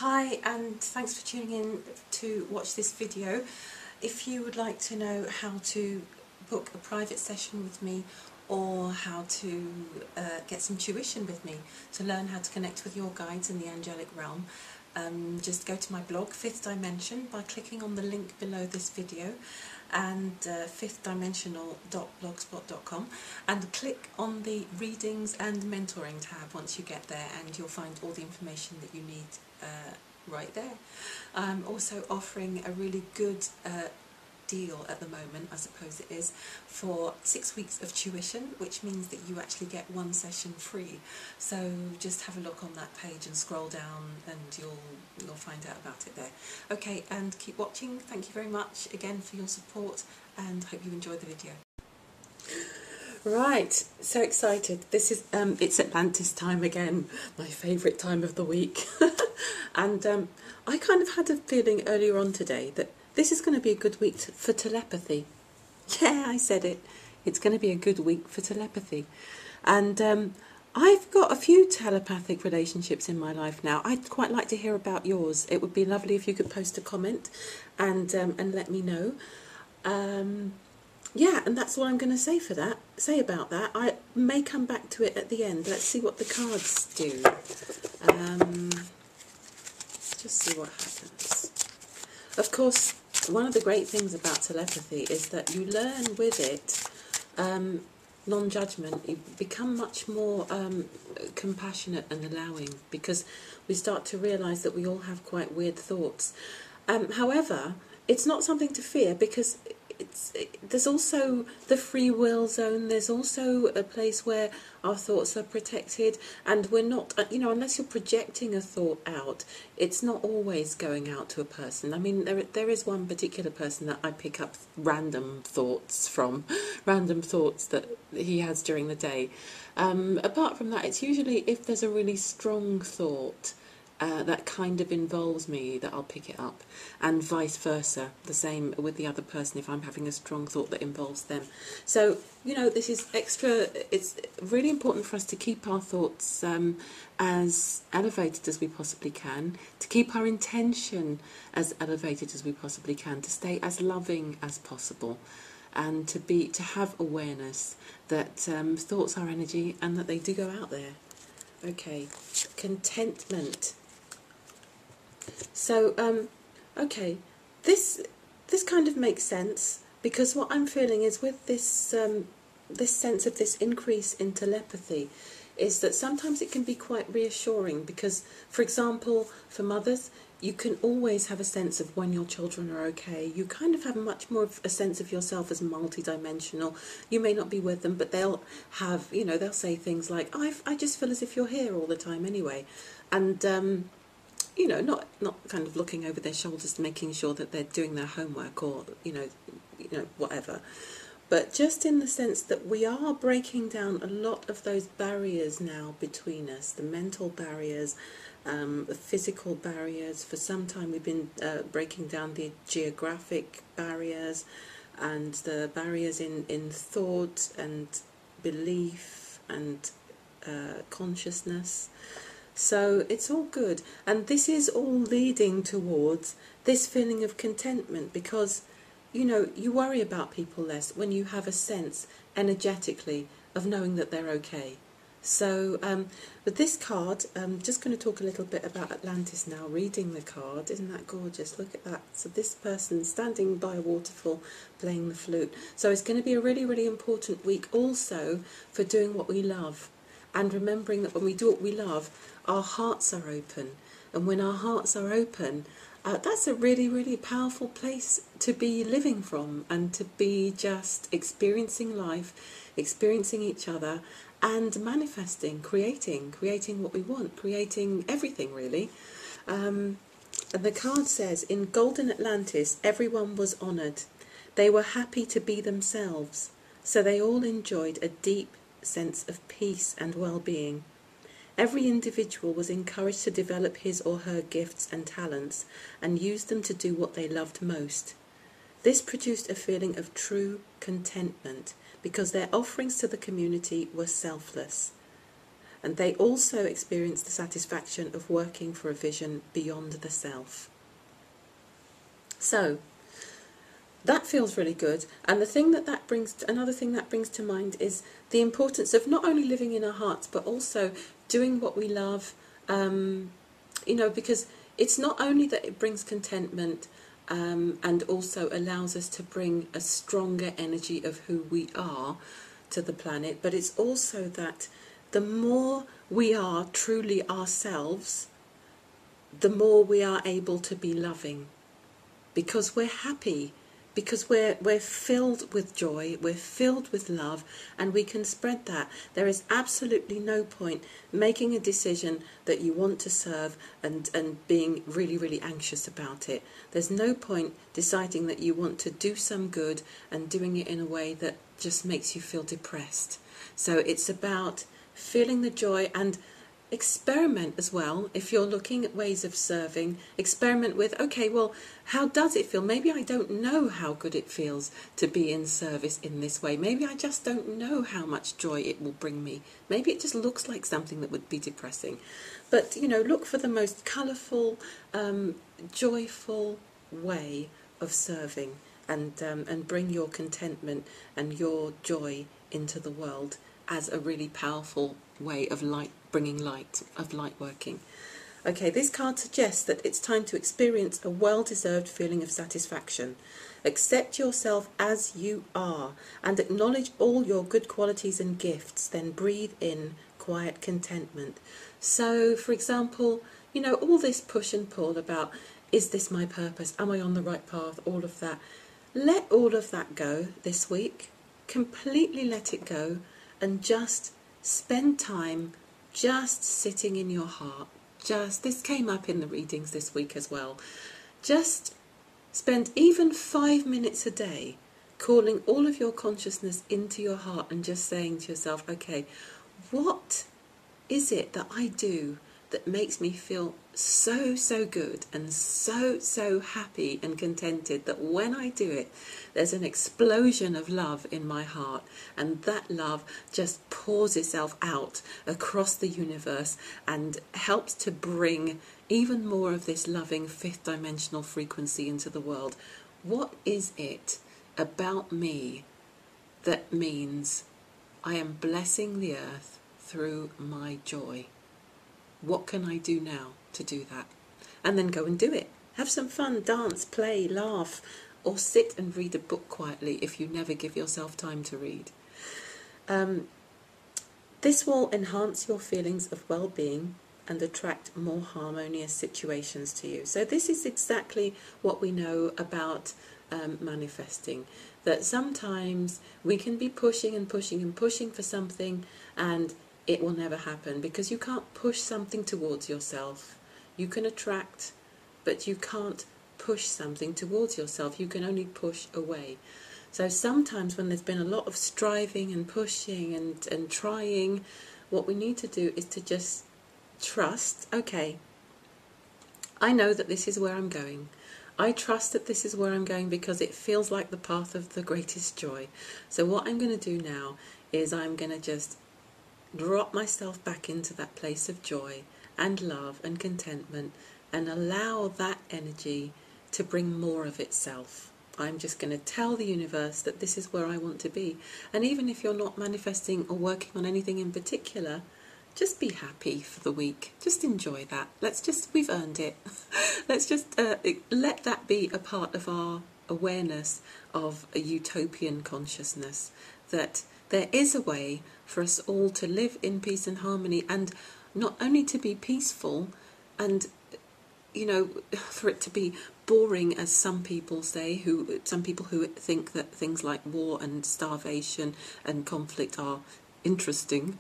Hi, and thanks for tuning in to watch this video. If you would like to know how to book a private session with me or how to get some tuition with me to learn how to connect with your guides in the angelic realm, just go to my blog, Fifth Dimension, by clicking on the link below this video, and fifthdimensional.blogspot.com, and click on the readings and mentoring tab once you get there, and you'll find all the information that you need right there. I'm also offering a really good deal at the moment, I suppose it is, for 6 weeks of tuition, which means that you actually get one session free. So just have a look on that page and scroll down and you'll find out about it there. Okay, and keep watching. Thank you very much again for your support, and hope you enjoy the video. Right, so excited. This is it's Atlantis time again, my favourite time of the week. And I kind of had a feeling earlier on today that this is going to be a good week for telepathy. Yeah, I said it. It's going to be a good week for telepathy. And I've got a few telepathic relationships in my life now. I'd quite like to hear about yours. It would be lovely if you could post a comment and let me know. Yeah, and that's what I'm going to say about that. I may come back to it at the end. Let's see what the cards do. Just see what happens. Of course, one of the great things about telepathy is that you learn with it non-judgment. You become much more compassionate and allowing, because we start to realise that we all have quite weird thoughts. However, it's not something to fear, because there's also the free will zone. There's also a place where our thoughts are protected, and we're not, unless you're projecting a thought out, it's not always going out to a person. I mean, there is one particular person that I pick up random thoughts from, random thoughts that he has during the day. Apart from that, it's usually if there's a really strong thought that kind of involves me, that I'll pick it up, and vice versa, the same with the other person if I'm having a strong thought that involves them. So, this is extra. It's really important for us to keep our thoughts as elevated as we possibly can, to keep our intention as elevated as we possibly can, to stay as loving as possible, and to have awareness that thoughts are energy and that they do go out there. Okay, contentment. So, okay, this kind of makes sense, because what I'm feeling is with this this sense of this increase in telepathy is that sometimes it can be quite reassuring, because, for example, for mothers, you can always have a sense of when your children are okay. You kind of have much more of a sense of yourself as multidimensional. You may not be with them, but they'll have, they'll say things like, oh, I just feel as if you're here all the time anyway. And not kind of looking over their shoulders, making sure that they're doing their homework, or whatever, but just in the sense that we are breaking down a lot of those barriers now between us, the mental barriers, the physical barriers. For some time we've been breaking down the geographic barriers and the barriers in thought and belief and consciousness. So it's all good, and this is all leading towards this feeling of contentment, because you worry about people less when you have a sense energetically of knowing that they're okay. So with this card, I'm just going to talk a little bit about Atlantis now, reading the card. Isn't that gorgeous? Look at that. So this person standing by a waterfall playing the flute. So it's going to be a really, really important week also for doing what we love, and remembering that when we do what we love, our hearts are open. And when our hearts are open, that's a really, really powerful place to be living from, and to be just experiencing life, experiencing each other, and manifesting, creating what we want, creating everything, really. And the card says, in golden Atlantis, everyone was honoured. They were happy to be themselves, so they all enjoyed a deep sense of peace and well-being. Every individual was encouraged to develop his or her gifts and talents and use them to do what they loved most. This produced a feeling of true contentment, because their offerings to the community were selfless. and they also experience the satisfaction of working for a vision beyond the self. So that feels really good. And the thing that brings, another thing that brings to mind is the importance of not only living in our hearts, but also doing what we love, because it's not only that it brings contentment, and also allows us to bring a stronger energy of who we are to the planet, but it's also that the more we are truly ourselves, the more we are able to be loving, because we're happy, because we're filled with joy, we're filled with love, and we can spread that. There is absolutely no point making a decision that you want to serve and being really, really anxious about it. There's no point deciding that you want to do some good and doing it in a way that just makes you feel depressed. So it's about feeling the joy, and experiment as well. If you're looking at ways of serving, experiment with, okay, well, how does it feel? Maybe I don't know how good it feels to be in service in this way. Maybe I just don't know how much joy it will bring me. Maybe it just looks like something that would be depressing. But, look for the most colourful, joyful way of serving, and bring your contentment and your joy into the world as a really powerful way of bringing light working. Okay, this card suggests that it's time to experience a well-deserved feeling of satisfaction. Accept yourself as you are and acknowledge all your good qualities and gifts, then breathe in quiet contentment. So, for example, all this push and pull about, is this my purpose? Am I on the right path? All of that. Let all of that go this week. Completely let it go, and just spend time just sitting in your heart. This came up in the readings this week as well. Just spend even 5 minutes a day calling all of your consciousness into your heart and just saying to yourself, okay, what is it that I do that makes me feel so good and so happy and contented, that when I do it, there's an explosion of love in my heart, and that love just pours itself out across the universe and helps to bring even more of this loving fifth dimensional frequency into the world. What is it about me that means I am blessing the earth through my joy? What can I do now to do that? And then go and do it. Have some fun, dance, play, laugh, or sit and read a book quietly if you never give yourself time to read. This will enhance your feelings of well-being and attract more harmonious situations to you. So this is exactly what we know about manifesting, that sometimes we can be pushing for something, and it will never happen, because you can't push something towards yourself. You can attract, but you can't push something towards yourself. You can only push away. So sometimes when there's been a lot of striving and pushing and trying, what we need to do is to just trust, okay, I know that this is where I'm going. I trust that this is where I'm going because it feels like the path of the greatest joy. So what I'm going to do now is I'm going to just drop myself back into that place of joy and love and contentment, and allow that energy to bring more of itself. I'm just going to tell the universe that this is where I want to be. And even if you're not manifesting or working on anything in particular, just be happy for the week. Just enjoy that. We've earned it. Let's just let that be a part of our awareness of a utopian consciousness, that there is a way for us all to live in peace and harmony, and not only to be peaceful and, for it to be boring, as some people say, some people who think that things like war and starvation and conflict are interesting.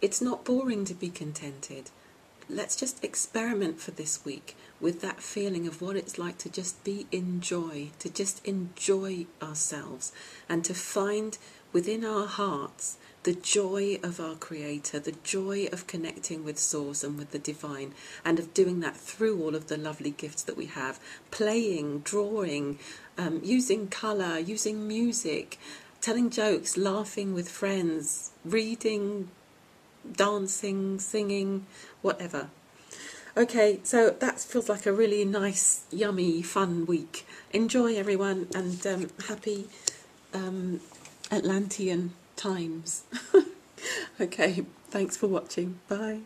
It's not boring to be contented. Let's just experiment for this week with that feeling of what it's like to just be in joy, to just enjoy ourselves, and to find within our hearts the joy of our Creator, the joy of connecting with Source and with the Divine, and of doing that through all of the lovely gifts that we have. Playing, drawing, using colour, using music, telling jokes, laughing with friends, reading dancing, singing, whatever. Okay, so that feels like a really nice, yummy, fun week. Enjoy, everyone, and happy Atlantean times. Okay, thanks for watching. Bye.